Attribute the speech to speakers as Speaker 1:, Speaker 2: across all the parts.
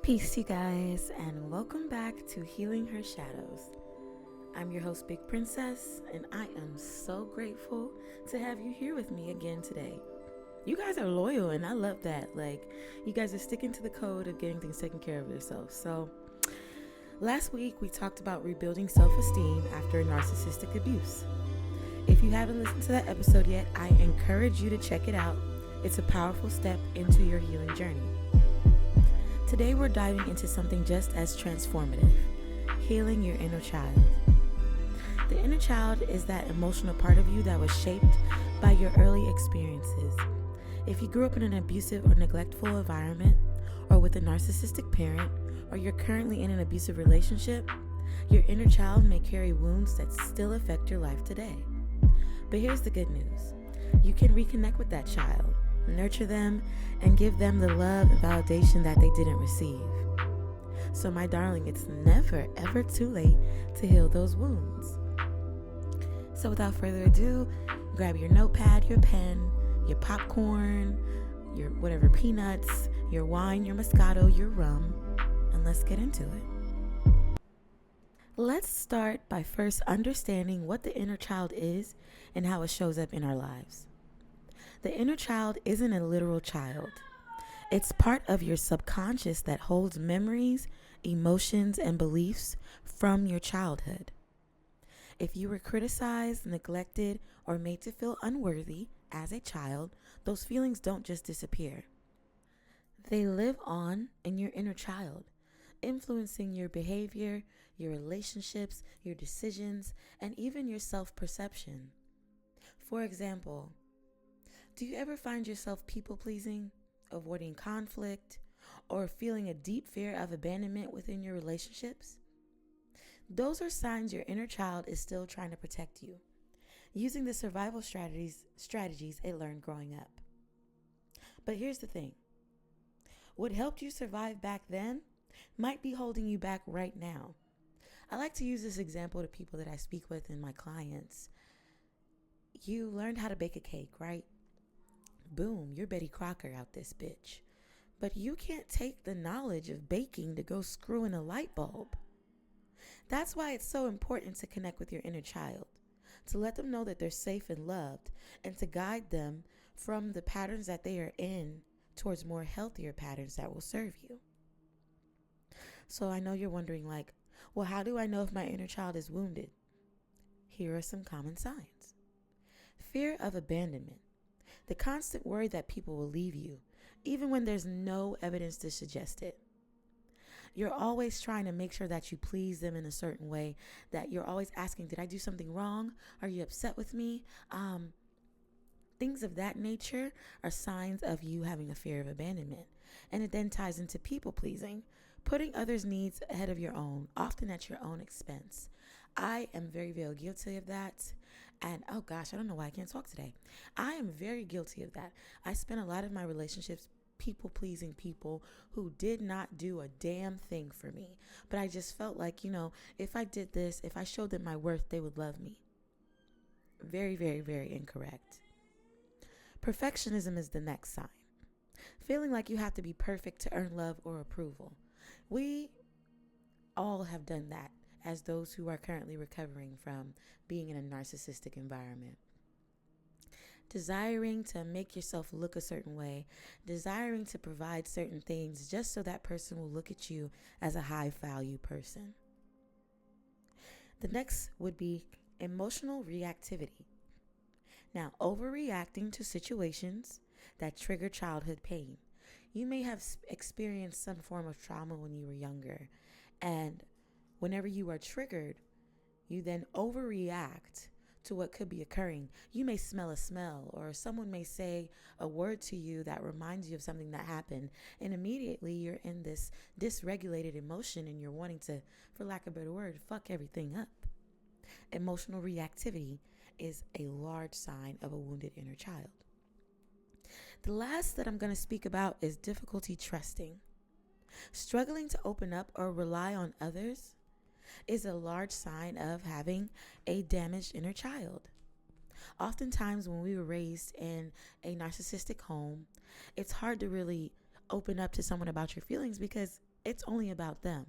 Speaker 1: Peace, you guys, and welcome back to Healing Her Shadows. I'm your host, Big Princess, and I am so grateful to have you here with me again today. You guys are loyal, and I love that. You guys are sticking to the code of getting things taken care of yourself. So, last week we talked about rebuilding self esteem after narcissistic abuse. If you haven't listened to that episode yet, I encourage you to check it out. It's a powerful step into your healing journey. Today we're diving into something just as transformative, healing your inner child. The inner child is that emotional part of you that was shaped by your early experiences. If you grew up in an abusive or neglectful environment, or with a narcissistic parent, or you're currently in an abusive relationship, your inner child may carry wounds that still affect your life today. But here's the good news. You can reconnect with that child, nurture them, and give them the love and validation that they didn't receive. So my darling, it's never ever too late to heal those wounds. So without further ado, grab your notepad, your pen, your popcorn, your whatever peanuts, your wine, your Moscato, your rum, and let's get into it. Let's start by first understanding what the inner child is and how it shows up in our lives. The inner child isn't a literal child. It's part of your subconscious that holds memories, emotions, and beliefs from your childhood. If you were criticized, neglected, or made to feel unworthy as a child, those feelings don't just disappear. They live on in your inner child, influencing your behavior, your relationships, your decisions, and even your self-perception. For example, do you ever find yourself people-pleasing, avoiding conflict, or feeling a deep fear of abandonment within your relationships? Those are signs your inner child is still trying to protect you, using the survival strategies it learned growing up. But here's the thing. What helped you survive back then might be holding you back right now. I like to use this example to people that I speak with and my clients. You learned how to bake a cake, right? Boom, you're Betty Crocker out this bitch. But you can't take the knowledge of baking to go screw in a light bulb. That's why it's so important to connect with your inner child, to let them know that they're safe and loved, and to guide them from the patterns that they are in towards more healthier patterns that will serve you. So I know you're wondering well, how do I know if my inner child is wounded? Here are some common signs. Fear of abandonment. The constant worry that people will leave you, even when there's no evidence to suggest it. You're always trying to make sure that you please them in a certain way, that you're always asking, did I do something wrong? Are you upset with me? Things of that nature are signs of you having a fear of abandonment. And it then ties into people pleasing, putting others' needs ahead of your own, often at your own expense. I am very, very guilty of that. And oh gosh, I don't know why I can't talk today. I am very guilty of that. I spent a lot of my relationships people-pleasing people who did not do a damn thing for me. But I just felt like, if I did this, if I showed them my worth, they would love me. Very, very, very incorrect. Perfectionism is the next sign. Feeling like you have to be perfect to earn love or approval. We all have done that as those who are currently recovering from being in a narcissistic environment. Desiring to make yourself look a certain way, desiring to provide certain things just so that person will look at you as a high value person. The next would be emotional reactivity. Now, overreacting to situations that trigger childhood pain. You may have experienced some form of trauma when you were younger, and whenever you are triggered, you then overreact to what could be occurring. You may smell a smell, or someone may say a word to you that reminds you of something that happened, and immediately you're in this dysregulated emotion and you're wanting to, for lack of a better word, fuck everything up. Emotional reactivity is a large sign of a wounded inner child. The last that I'm going to speak about is difficulty trusting. Struggling to open up or rely on others is a large sign of having a damaged inner child. Oftentimes when we were raised in a narcissistic home, it's hard to really open up to someone about your feelings because It's only about them.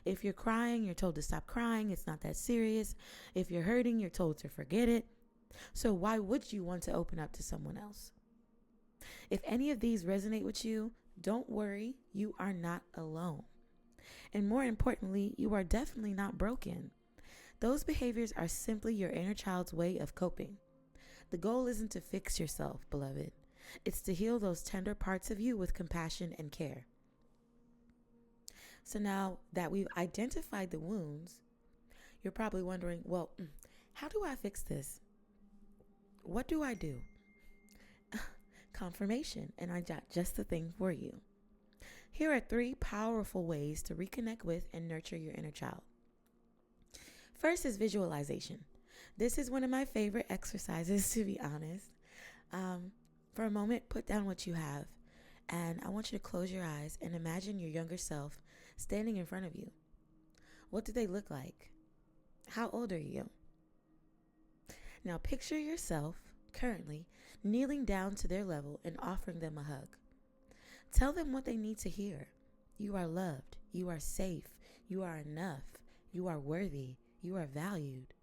Speaker 1: If you're crying, you're told to stop crying. It's not that serious. If you're hurting, you're told to forget it. So why would you want to open up to someone else? If any of these resonate with you, don't worry, you are not alone. And more importantly, you are definitely not broken. Those behaviors are simply your inner child's way of coping. The goal isn't to fix yourself, beloved. It's to heal those tender parts of you with compassion and care. So now that we've identified the wounds, you're probably wondering, well, how do I fix this? What do I do? Confirmation, and I got just the thing for you. Here are 3 powerful ways to reconnect with and nurture your inner child. First is visualization. This is one of my favorite exercises, to be honest. For a moment, put down what you have, and I want you to close your eyes and imagine your younger self standing in front of you. What do they look like? How old are you? Now picture yourself currently kneeling down to their level and offering them a hug. Tell them what they need to hear. You are loved. You are safe. You are enough. You are worthy. You are valued.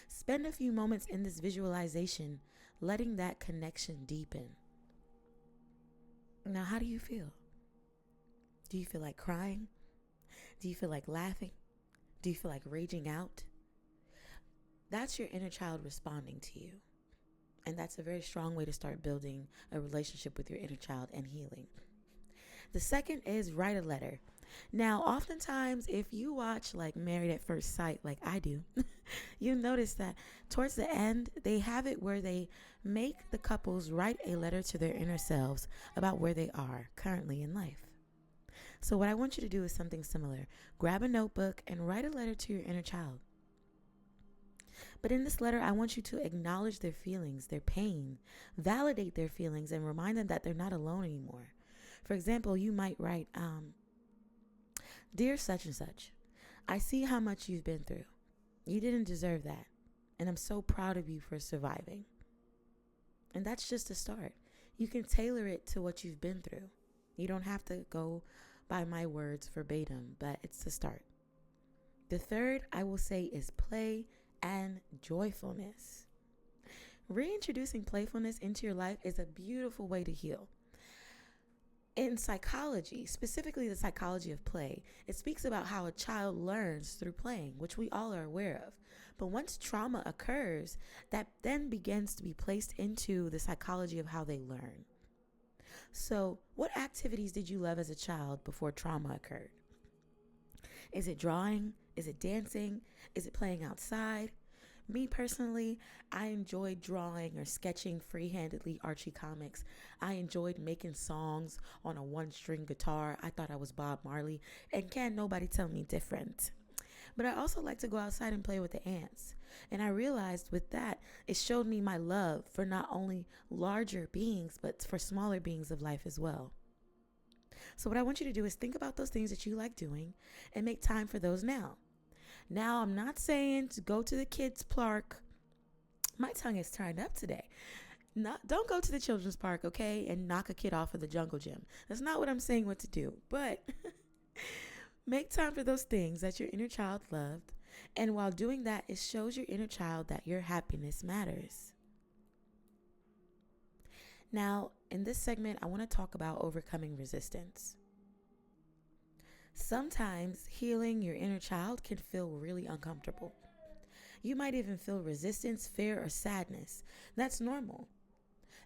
Speaker 1: Spend a few moments in this visualization, letting that connection deepen. Now, how do you feel? Do you feel like crying? Do you feel like laughing? Do you feel like raging out? That's your inner child responding to you. And that's a very strong way to start building a relationship with your inner child and healing. The second is write a letter. Now, oftentimes, if you watch like Married at First Sight, like I do, you notice that towards the end, they have it where they make the couples write a letter to their inner selves about where they are currently in life. So what I want you to do is something similar. Grab a notebook and write a letter to your inner child. But in this letter, I want you to acknowledge their feelings, their pain, validate their feelings, and remind them that they're not alone anymore. For example, you might write, Dear such and such, I see how much you've been through. You didn't deserve that. And I'm so proud of you for surviving. And that's just a start. You can tailor it to what you've been through. You don't have to go by my words verbatim, but it's the start. The third I will say is play and joyfulness. Reintroducing playfulness into your life is a beautiful way to heal. In psychology, specifically the psychology of play, it speaks about how a child learns through playing, which we all are aware of. But once trauma occurs, that then begins to be placed into the psychology of how they learn. So, what activities did you love as a child before trauma occurred? Is it drawing? Is it dancing? Is it playing outside? Me personally, I enjoyed drawing or sketching free-handedly Archie comics. I enjoyed making songs on a one-string guitar. I thought I was Bob Marley, and can't nobody tell me different. But I also like to go outside and play with the ants. And I realized with that, it showed me my love for not only larger beings, but for smaller beings of life as well. So what I want you to do is think about those things that you like doing and make time for those now. Now, I'm not saying to go to the kids' park. My tongue is turned up today. Don't go to the children's park, okay, and knock a kid off of the jungle gym. That's not what I'm saying what to do. But make time for those things that your inner child loved. And while doing that, it shows your inner child that your happiness matters. Now, in this segment, I want to talk about overcoming resistance. Sometimes healing your inner child can feel really uncomfortable. You might even feel resistance, fear, or sadness. That's normal.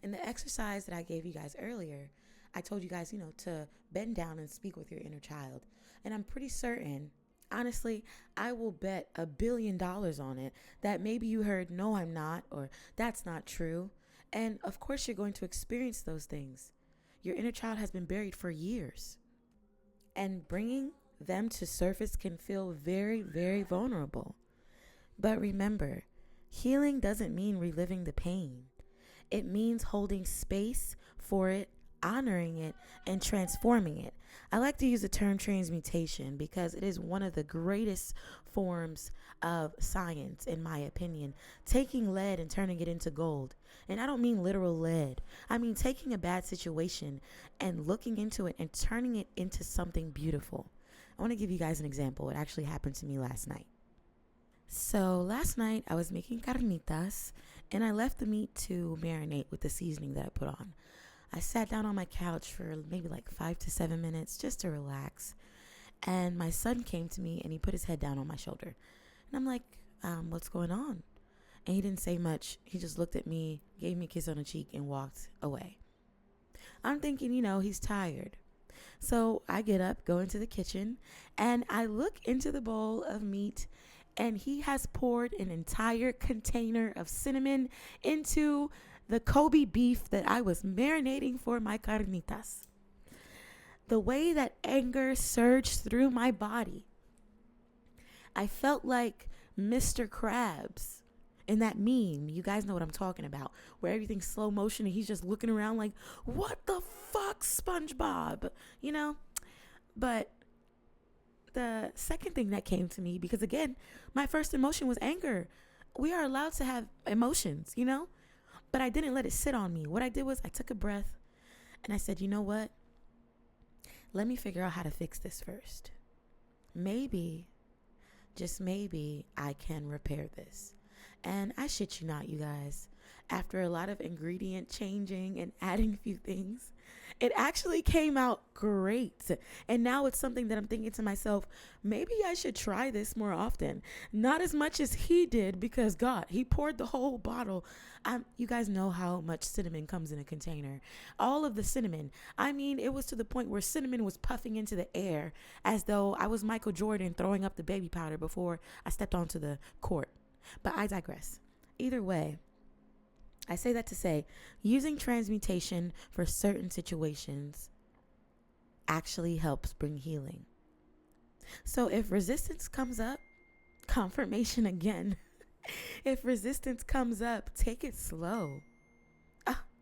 Speaker 1: In the exercise that I gave you guys earlier, I told you guys, to bend down and speak with your inner child. And I'm pretty certain, honestly, I will bet $1 billion on it that maybe you heard, no, I'm not, or that's not true. And of course, you're going to experience those things. Your inner child has been buried for years. And bringing them to surface can feel very, very vulnerable. But remember, healing doesn't mean reliving the pain. It means holding space for it honoring it, and transforming it. I like to use the term transmutation because it is one of the greatest forms of science, in my opinion. Taking lead and turning it into gold. And I don't mean literal lead. I mean taking a bad situation and looking into it and turning it into something beautiful. I want to give you guys an example. It actually happened to me last night. So last night I was making carnitas and I left the meat to marinate with the seasoning that I put on. I sat down on my couch for maybe like 5 to 7 minutes just to relax. And my son came to me and he put his head down on my shoulder. And I'm like, what's going on? And he didn't say much. He just looked at me, gave me a kiss on the cheek, and walked away. I'm thinking, he's tired. So I get up, go into the kitchen, and I look into the bowl of meat, and he has poured an entire container of cinnamon into the Kobe beef that I was marinating for my carnitas. The way that anger surged through my body, I felt like Mr. Krabs in that meme. You guys know what I'm talking about, where everything's slow motion and he's just looking around like, what the fuck, SpongeBob? But the second thing that came to me, because again, my first emotion was anger. We are allowed to have emotions, but I didn't let it sit on me. What I did was I took a breath and I said, you know what? Let me figure out how to fix this first. Maybe, just maybe, I can repair this. And I shit you not, you guys, after a lot of ingredient changing and adding a few things, it actually came out great. And now it's something that I'm thinking to myself, maybe I should try this more often. Not as much as he did, because God, he poured the whole bottle. You guys know how much cinnamon comes in a container. All of the cinnamon. I mean, it was to the point where cinnamon was puffing into the air as though I was Michael Jordan throwing up the baby powder before I stepped onto the court. But I digress. Either way, I say that to say, using transmutation for certain situations actually helps bring healing. So if resistance comes up, confirmation again. If resistance comes up, take it slow.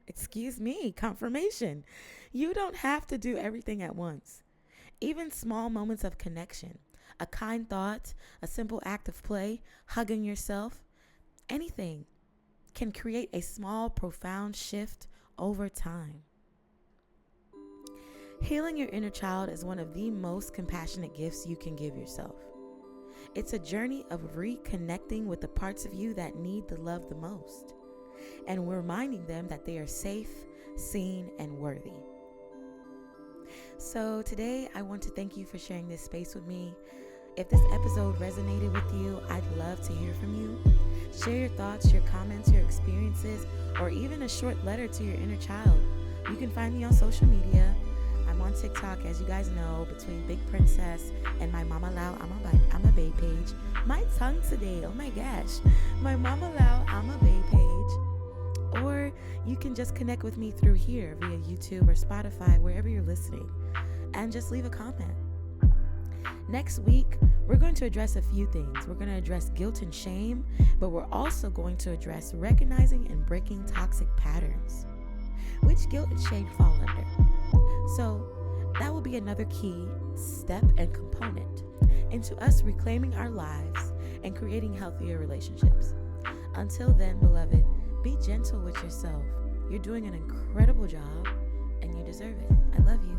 Speaker 1: Excuse me, confirmation. You don't have to do everything at once. Even small moments of connection, a kind thought, a simple act of play, hugging yourself, anything can create a small, profound shift over time. Healing your inner child is one of the most compassionate gifts you can give yourself. It's a journey of reconnecting with the parts of you that need the love the most, and reminding them that they are safe, seen, and worthy. So today, I want to thank you for sharing this space with me. If this episode resonated with you, I'd love to hear from you. Share your thoughts, your comments, your experiences, or even a short letter to your inner child. You can find me on social media. I'm on TikTok, as you guys know, between Big Princess and my Mama Lau I'm a Bae page. My tongue today, oh my gosh. My Mama Lau I'm a Bae page. Or you can just connect with me through here via YouTube or Spotify, wherever you're listening, and just leave a comment. Next week, we're going to address a few things. We're going to address guilt and shame, but we're also going to address recognizing and breaking toxic patterns, which guilt and shame fall under. So that will be another key step and component into us reclaiming our lives and creating healthier relationships. Until then, beloved, be gentle with yourself. You're doing an incredible job and you deserve it. I love you.